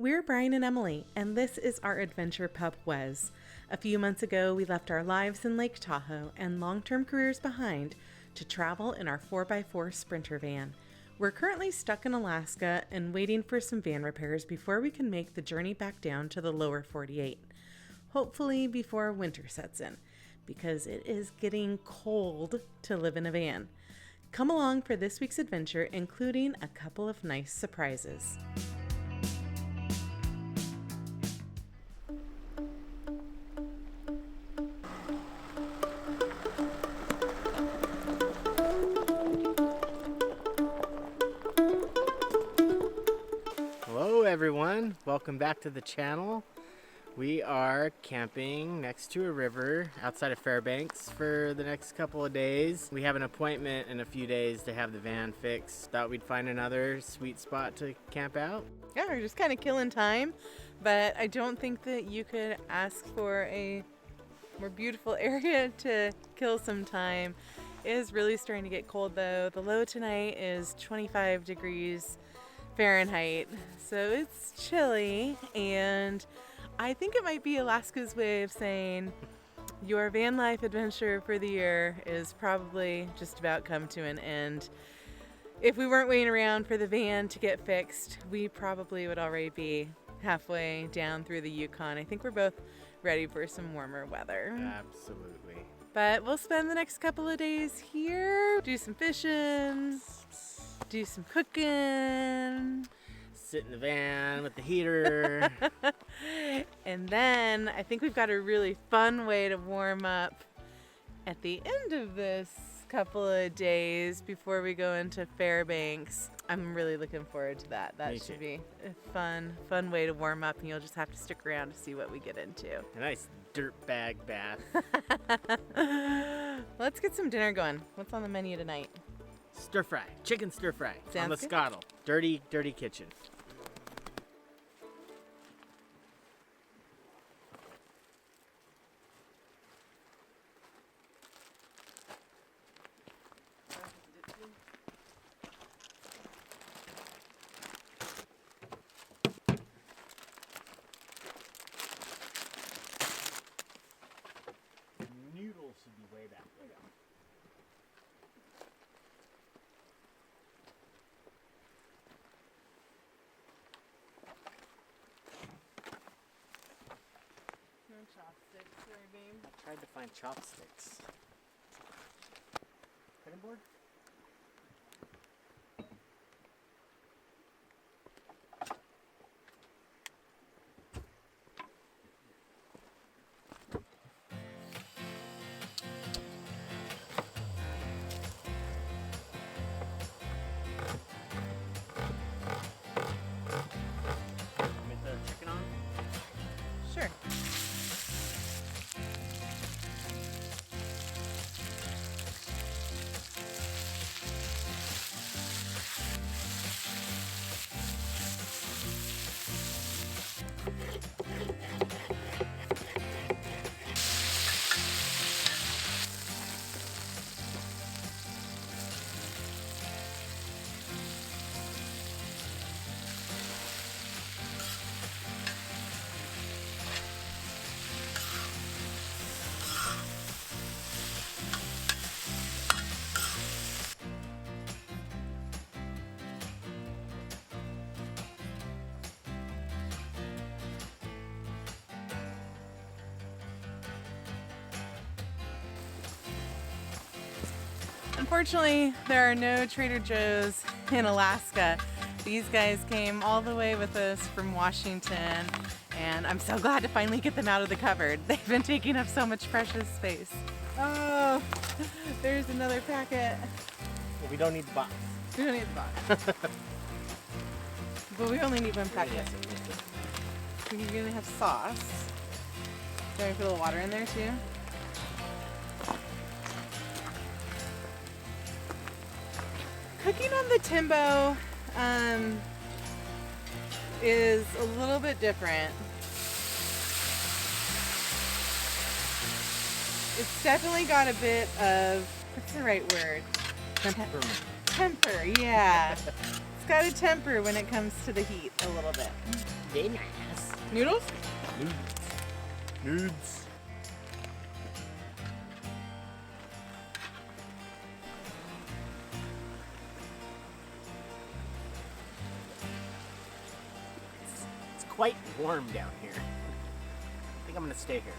We're Brian and Emily, and this is our adventure pup, Wes. A few months ago, we left our lives in Lake Tahoe and long-term careers behind to travel in our 4x4 Sprinter van. We're currently stuck in Alaska and waiting for some van repairs before we can make the journey back down to the lower 48. Hopefully before winter sets in, because it is getting cold to live in a van. Come along for this week's adventure, including a couple of nice surprises. Hello everyone, welcome back to the channel. We are camping next to a river outside of Fairbanks for the next couple of days. We have an appointment in a few days to have the van fixed. Thought we'd find another sweet spot to camp out. Yeah, we're just kind of killing time, but I don't think that you could ask for a more beautiful area to kill some time. It is really starting to get cold though. The low tonight is 25 degrees Fahrenheit, so it's chilly, and I think it might be Alaska's way of saying your van life adventure for the year is probably just about come to an end. If we weren't waiting around for the van to get fixed, we probably would already be halfway down through the Yukon. I think we're both ready for some warmer weather. Absolutely. But we'll spend the next couple of days here, do some fishing, do some cooking. Sit in the van with the heater. And then I think we've got a really fun way to warm up at the end of this couple of days before we go into Fairbanks. I'm really looking forward to that. That should be a fun way to warm up, and you'll just have to stick around to see what we get into. A nice dirt bag bath. Let's get some dinner going. What's on the menu tonight? Stir fry, chicken stir fry on the good. scottle. Dirty kitchen. Noodles should be way back there. No chopsticks, sorry, babe. I tried to find chopsticks. Cutting board? With the chicken on? Sure. Unfortunately, there are no Trader Joe's in Alaska. These guys came all the way with us from Washington, and I'm so glad to finally get them out of the cupboard. They've been taking up so much precious space. Oh, there's another packet. Well, we don't need the box. We don't need the box. But we only need one packet. We're gonna have sauce. Do I put a little water in there too? Cooking on the Timbo is a little bit different. It's definitely got a bit of, what's the right word? Temperament. Temper, yeah. It's got a temper when it comes to the heat a little bit. Very nice. Noodles? Nudes. It's quite warm down here. I think I'm gonna stay here.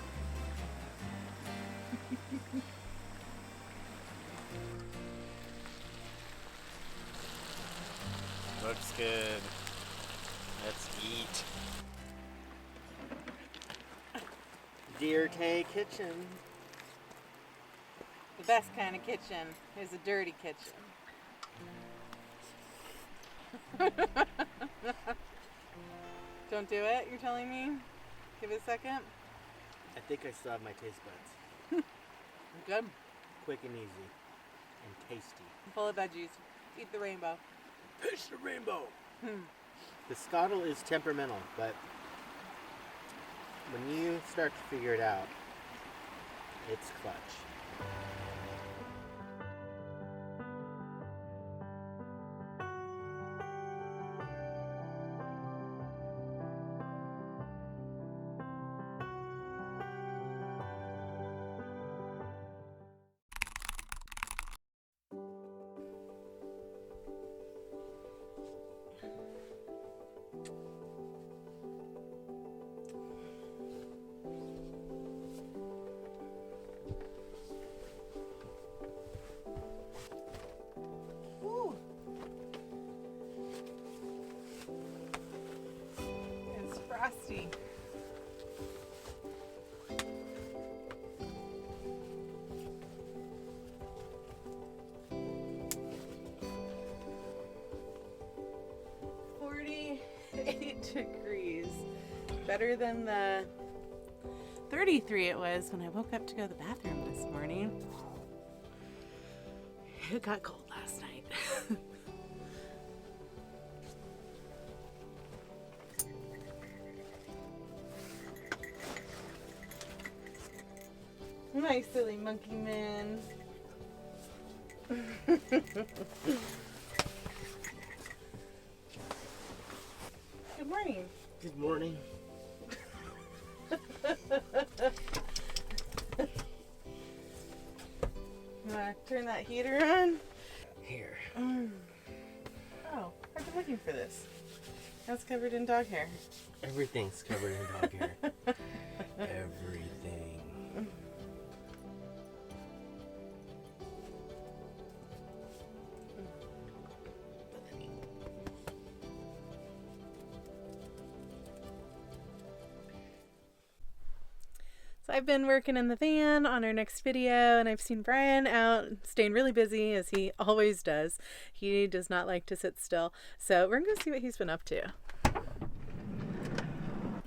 Looks good. Let's eat. Deer Tay Kitchen. The best kind of kitchen is a dirty kitchen. Don't do it, you're telling me? Give it a second. I think I still have my taste buds. Good. Quick and easy. And tasty. Full of veggies. Eat the rainbow. Fish the rainbow! The scottle is temperamental, but when you start to figure it out, it's clutch. Ooh. It's frosty. $48 better than the 33 it was when I woke up to go to the bathroom this morning. It got cold last night. My silly monkey man. Good morning. Good morning. Wanna turn that heater on? Here. Oh, I've been looking for this. That's covered in dog hair. Everything's covered in dog hair. Everything. So I've been working in the van on our next video, and I've seen Brian out staying really busy, as he always does. He does not like to sit still. So we're going to see what he's been up to.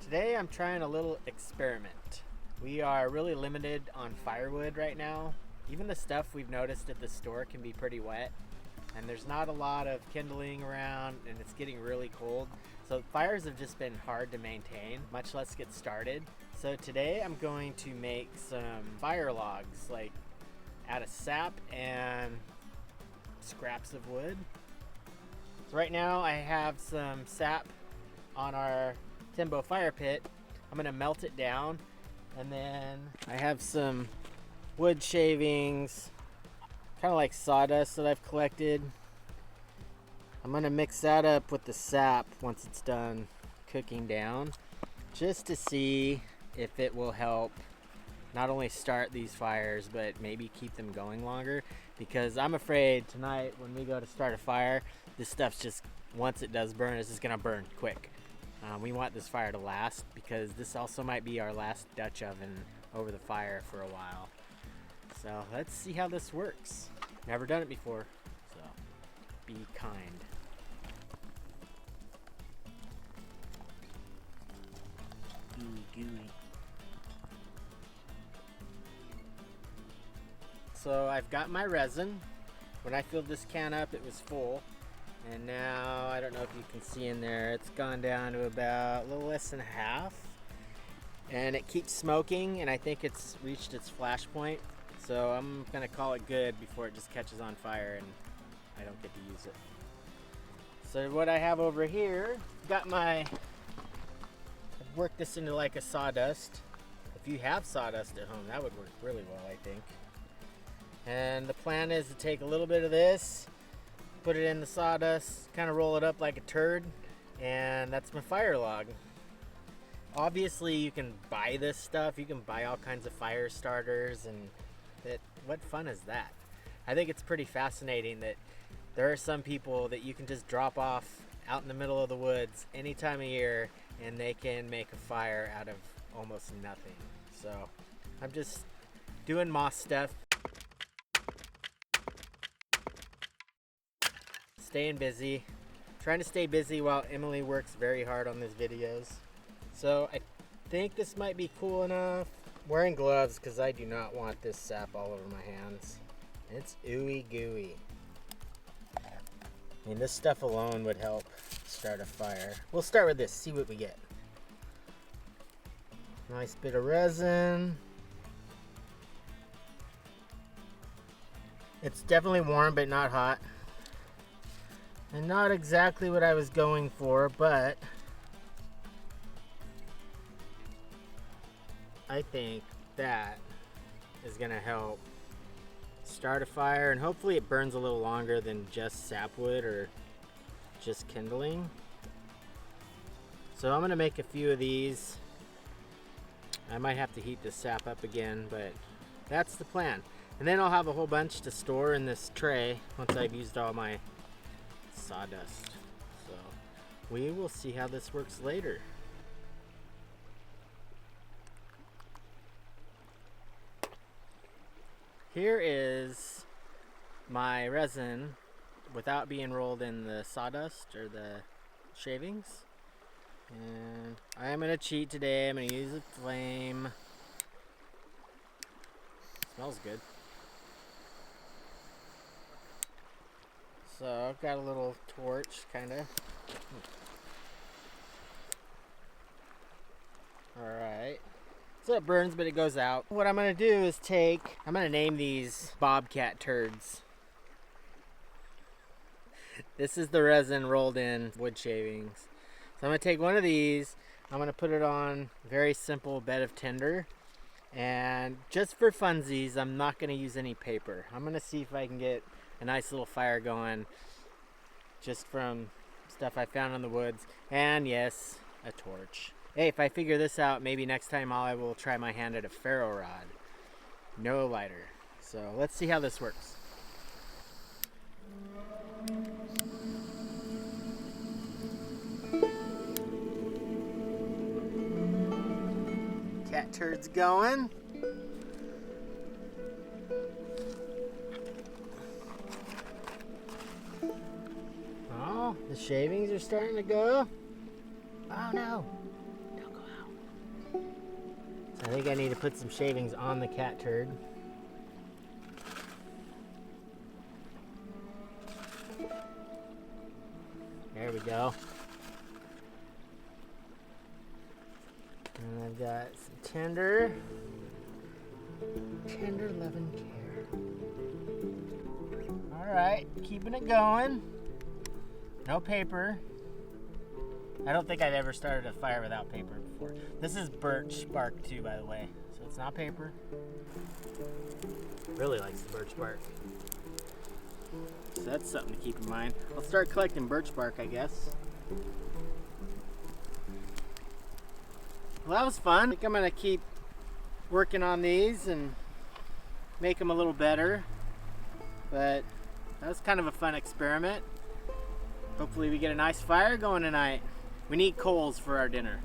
Today I'm trying a little experiment. We are really limited on firewood right now. Even the stuff we've noticed at the store can be pretty wet, and there's not a lot of kindling around, and it's getting really cold. So fires have just been hard to maintain, much less get started. So today I'm going to make some fire logs, like out of sap and scraps of wood. So right now I have some sap on our Timbo fire pit. I'm gonna melt it down, and then I have some wood shavings, kind of like sawdust that I've collected. I'm gonna mix that up with the sap once it's done cooking down, just to see if it will help not only start these fires, but maybe keep them going longer. Because I'm afraid tonight when we go to start a fire, this stuff's just, once it does burn, it's just gonna burn quick. We want this fire to last, because this also might be our last Dutch oven over the fire for a while. So let's see how this works. Never done it before, so be kind. Gooey. So I've got my resin. When I filled this can up, it was full. And now, I don't know if you can see in there, it's gone down to about a little less than half. And it keeps smoking, and I think it's reached its flash point. So I'm gonna call it good before it just catches on fire and I don't get to use it. So what I have over here, I've worked this into like a sawdust. If you have sawdust at home, that would work really well, I think. And the plan is to take a little bit of this, put it in the sawdust, kind of roll it up like a turd, and that's my fire log. Obviously, you can buy this stuff. You can buy all kinds of fire starters, and what fun is that? I think it's pretty fascinating that there are some people that you can just drop off out in the middle of the woods any time of year, and they can make a fire out of almost nothing. So I'm just doing moss stuff. Staying busy, trying to stay busy while Emily works very hard on these videos. So I think this might be cool enough. Wearing gloves because I do not want this sap all over my hands. It's ooey gooey. I mean, this stuff alone would help start a fire. We'll start with this, see what we get. Nice bit of resin. It's definitely warm but not hot. And not exactly what I was going for, but I think that is gonna help start a fire, and hopefully it burns a little longer than just sapwood or just kindling. So I'm gonna make a few of these. I might have to heat the sap up again, but that's the plan. And then I'll have a whole bunch to store in this tray once I've used all my sawdust. So we will see how this works later. Here is my resin without being rolled in the sawdust or the shavings. And I am gonna cheat today. I'm gonna use a flame. Smells good. So I've got a little torch, kinda. Alright. So it burns, but it goes out. What I'm gonna do is I'm gonna name these Bobcat turds. This is the resin rolled in wood shavings. So I'm gonna take one of these, I'm gonna put it on a very simple bed of tinder, and just for funsies, I'm not gonna use any paper. I'm gonna see if I can get a nice little fire going just from stuff I found in the woods, and yes, a torch. Hey, if I figure this out, maybe next time I will try my hand at a ferro rod. No lighter. So let's see how this works. Cat turd's going. Oh, the shavings are starting to go. Oh no. I think I need to put some shavings on the cat turd. There we go. And I've got some tender loving care. Alright, keeping it going. No paper. I don't think I've ever started a fire without paper before. This is birch bark too, by the way. So it's not paper. Really likes the birch bark. So that's something to keep in mind. I'll start collecting birch bark, I guess. Well, that was fun. I think I'm gonna keep working on these and make them a little better. But that was kind of a fun experiment. Hopefully we get a nice fire going tonight. We need coals for our dinner.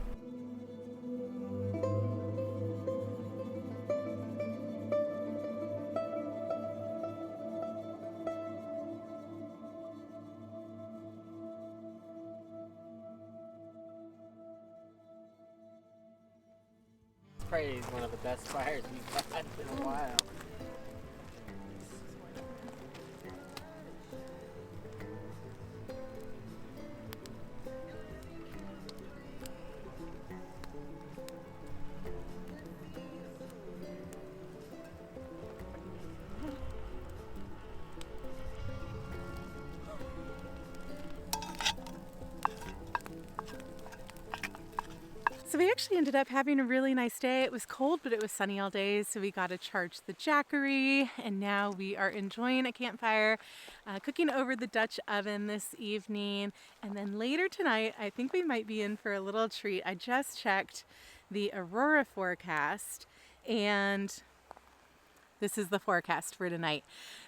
It's probably one of the best fires we've had in a while. So we actually ended up having a really nice day. It was cold, but it was sunny all day, so we got to charge the jackery, and now we are enjoying a campfire, cooking over the Dutch oven this evening. And then later tonight, I think we might be in for a little treat. I just checked the aurora forecast, and this is the forecast for tonight.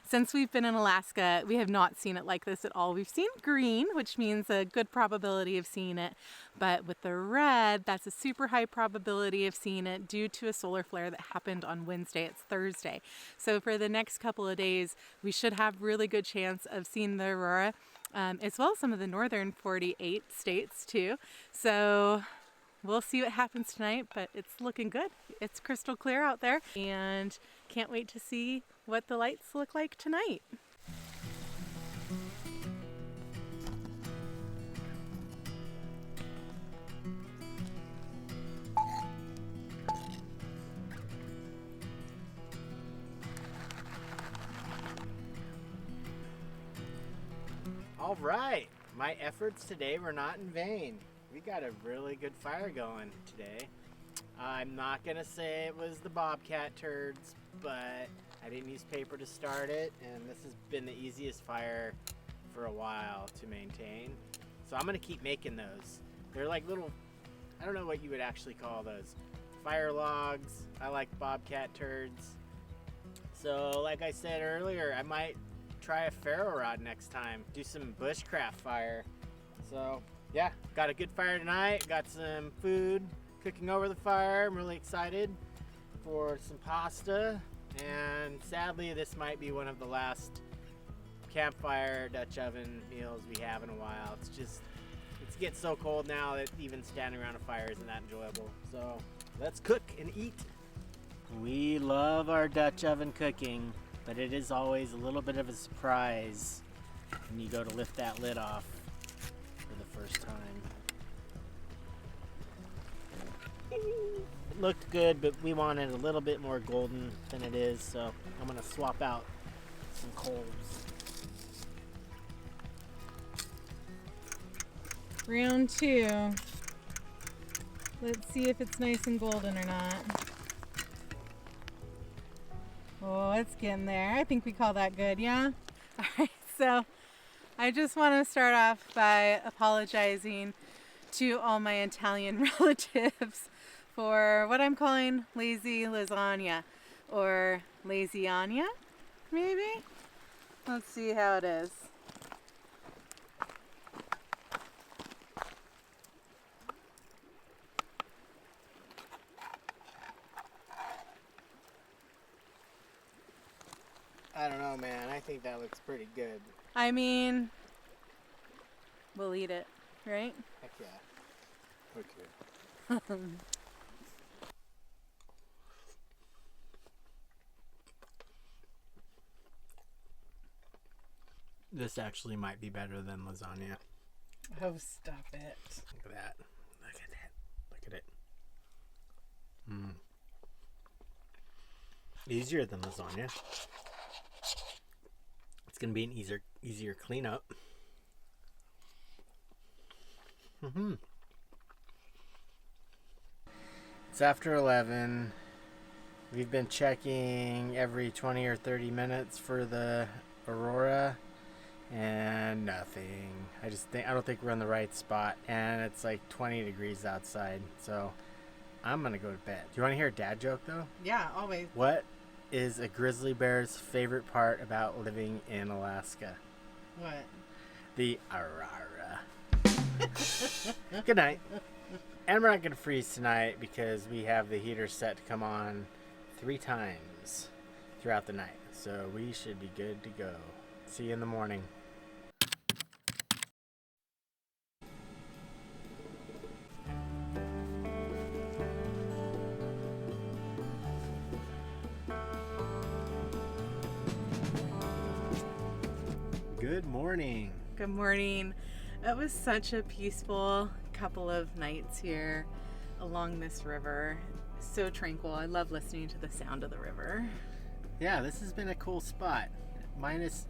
Since we've been in Alaska, we have not seen it like this at all. We've seen green, which means a good probability of seeing it. But with the red, that's a super high probability of seeing it due to a solar flare that happened on Wednesday. It's Thursday. So for the next couple of days, we should have really good chance of seeing the aurora, as well as some of the northern 48 states too. So we'll see what happens tonight, but it's looking good. It's crystal clear out there, and can't wait to see what the lights look like tonight. All right, my efforts today were not in vain. We got a really good fire going today. I'm not gonna say it was the bobcat turds, but I didn't use paper to start it, and this has been the easiest fire for a while to maintain. So I'm gonna keep making those. They're like little, I don't know what you would actually call those, fire logs. I like bobcat turds. So like I said earlier, I might try a ferro rod next time, do some bushcraft fire. So yeah, got a good fire tonight, got some food cooking over the fire. I'm really excited for some pasta, and sadly this might be one of the last campfire Dutch oven meals we have in a while. It's getting so cold now that even standing around a fire isn't that enjoyable. So let's cook and eat. We love our Dutch oven cooking, but it is always a little bit of a surprise when you go to lift that lid off for the first time. It looked good, but we wanted a little bit more golden than it is, so I'm gonna swap out some coals. Round two. Let's see if it's nice and golden or not. Oh, it's getting there. I think we call that good, yeah? All right, so I just want to start off by apologizing to all my Italian relatives for what I'm calling lazy lasagna, or lasagna, maybe? Let's see how it is. I don't know, man. I think that looks pretty good. I mean, we'll eat it, right? Heck yeah. Okay. This actually might be better than lasagna. Oh, stop it. Look at that. Look at it. Look at it. Easier than lasagna. It's gonna be an easier cleanup. It's after 11. We've been checking every 20 or 30 minutes for the aurora, and nothing. I don't think we're in the right spot, and it's like 20 degrees outside, so I'm gonna go to bed. Do you want to hear a dad joke though? Yeah, always. What is a grizzly bear's favorite part about living in Alaska? What? The aurora. Good night. And we're not gonna freeze tonight because we have the heater set to come on 3 times throughout the night, so we should be good to go. See you in the morning. Good morning. Good morning. It was such a peaceful couple of nights here along this river. So tranquil. I love listening to the sound of the river. Yeah, this has been a cool spot.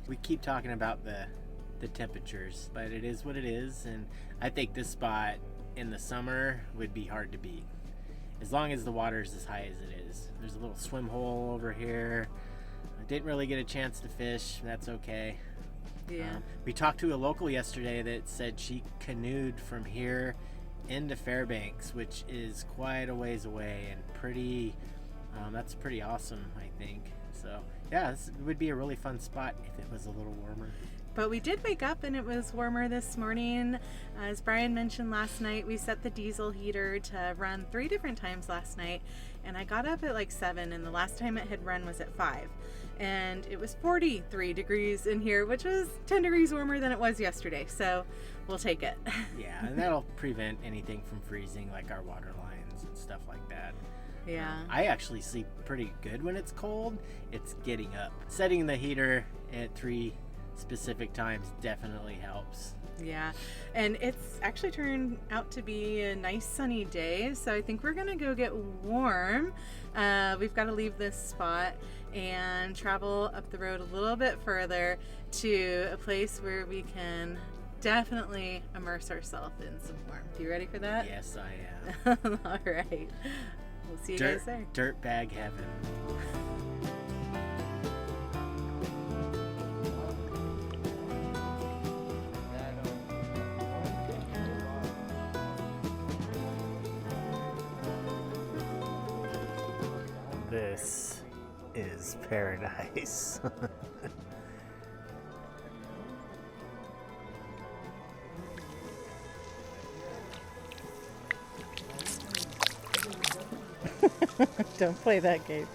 We keep talking about the temperatures, but it is what it is, and I think this spot in the summer would be hard to beat, as long as the water is as high as it is. There's a little swim hole over here. I didn't really get a chance to fish. That's okay. Yeah. We talked to a local yesterday that said she canoed from here into Fairbanks, which is quite a ways away, and that's pretty awesome, I think. So yeah, this would be a really fun spot if it was a little warmer. But we did wake up and it was warmer this morning. As Brian mentioned last night, we set the diesel heater to run 3 different times last night, and I got up at like 7, and the last time it had run was at 5. And it was 43 degrees in here, which was 10 degrees warmer than it was yesterday, so we'll take it. Yeah, and that'll prevent anything from freezing, like our water lines and stuff like that. Yeah. I actually sleep pretty good when it's cold. It's getting up. Setting the heater at 3 specific times definitely helps. Yeah, and it's actually turned out to be a nice sunny day, so I think we're gonna go get warm. We've got to leave this spot and travel up the road a little bit further to a place where we can definitely immerse ourselves in some warmth. You ready for that? Yes, I am. All right. We'll see you guys there. Dirtbag heaven. This is paradise. Don't play that game.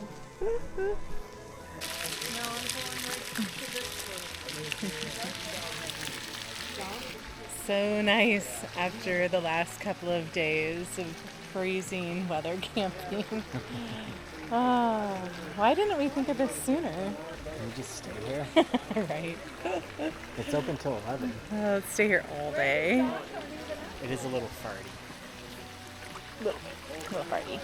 So nice after the last couple of days of freezing weather camping. Oh, why didn't we think of this sooner? Can we just stay here? Right. It's open till 11. Let's stay here all day. It is a little farty. Little party.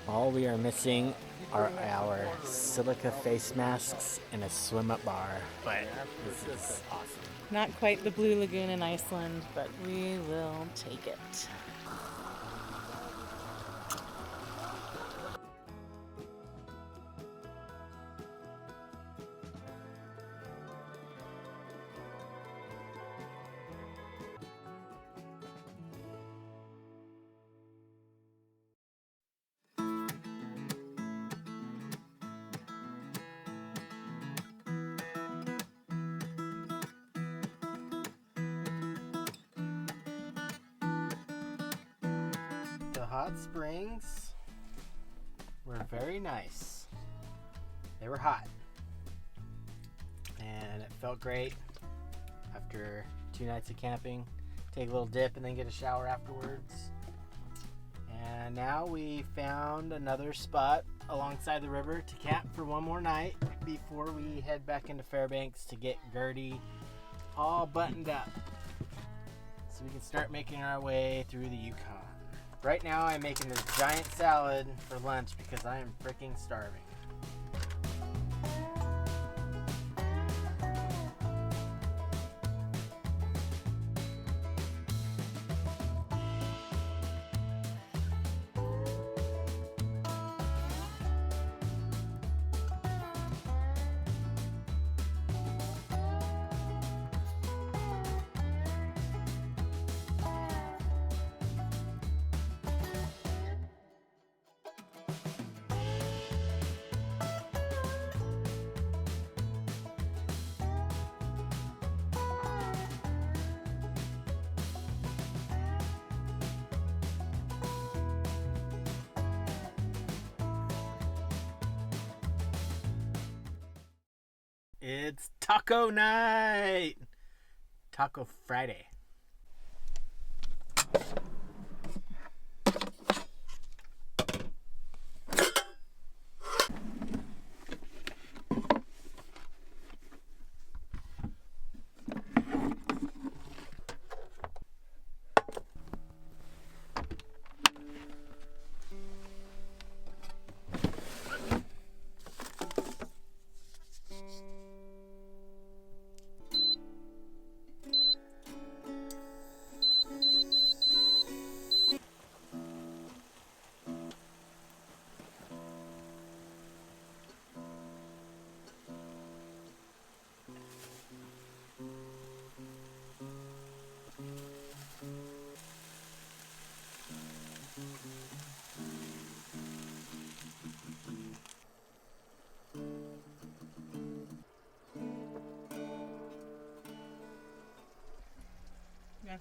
All we are missing are our silica face masks and a swim-up bar. But this is awesome. Not quite the Blue Lagoon in Iceland, but we will take it. The hot springs were very nice. They were hot. And it felt great after 2 nights of camping. Take a little dip and then get a shower afterwards. And now we found another spot alongside the river to camp for one more night before we head back into Fairbanks to get Gertie all buttoned up, so we can start making our way through the Yukon. Right now I'm making this giant salad for lunch because I am freaking starving. It's taco night! Taco Friday.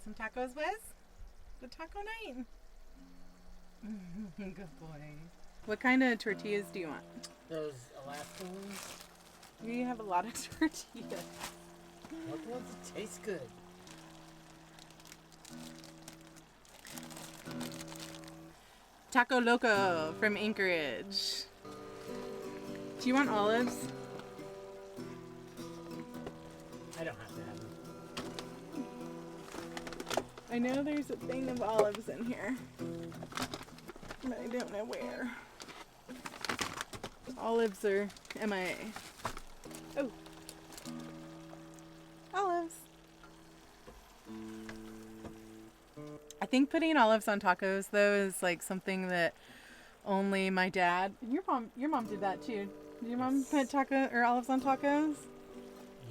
Want some tacos, Wes? The taco night. Good boy. What kind of tortillas do you want? Those Alaska ones? We have a lot of tortillas. What ones that taste good? Taco Loco from Anchorage. Do you want olives? I don't have to have them. I know there's a thing of olives in here, but I don't know where. Olives are MIA. Oh. Olives. I think putting olives on tacos though is like something that only my dad, your mom did that too. Did your mom put taco or olives on tacos?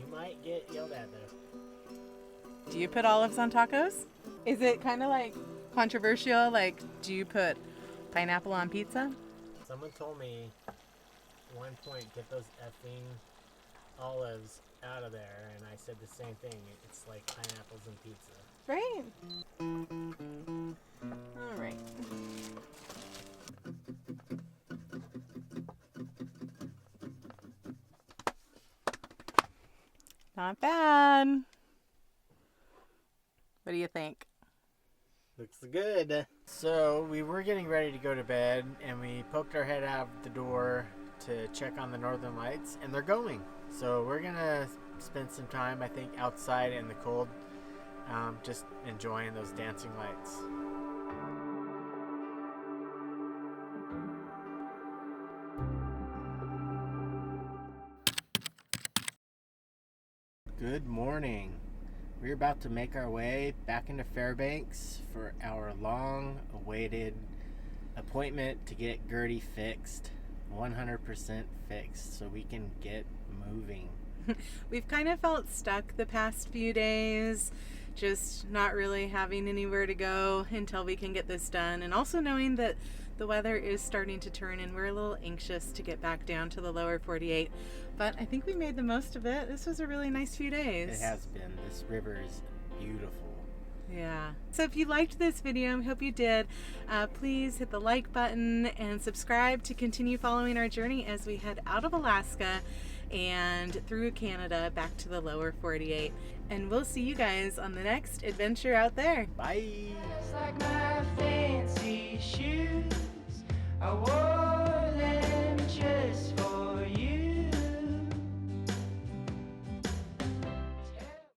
You might get yelled at though. Do you put olives on tacos? Is it kind of like controversial? Like, do you put pineapple on pizza? Someone told me at one point, get those effing olives out of there, and I said the same thing. It's like pineapples and pizza. Right. All right. Not bad. What do you think? Looks good. So we were getting ready to go to bed, and we poked our head out the door to check on the northern lights, and they're going. So we're gonna spend some time, I think, outside in the cold, just enjoying those dancing lights. Good morning. We're about to make our way back into Fairbanks for our long-awaited appointment to get Gertie fixed, 100% fixed, so we can get moving. We've kind of felt stuck the past few days, just not really having anywhere to go until we can get this done, and also knowing that the weather is starting to turn and we're a little anxious to get back down to the lower 48. But I think we made the most of it. This was a really nice few days. It has been. This river is beautiful. Yeah. So if you liked this video, I hope you did, please hit the like button and subscribe to continue following our journey as we head out of Alaska and through Canada back to the lower 48. And we'll see you guys on the next adventure out there. Bye. Just like my fancy shoes, I wore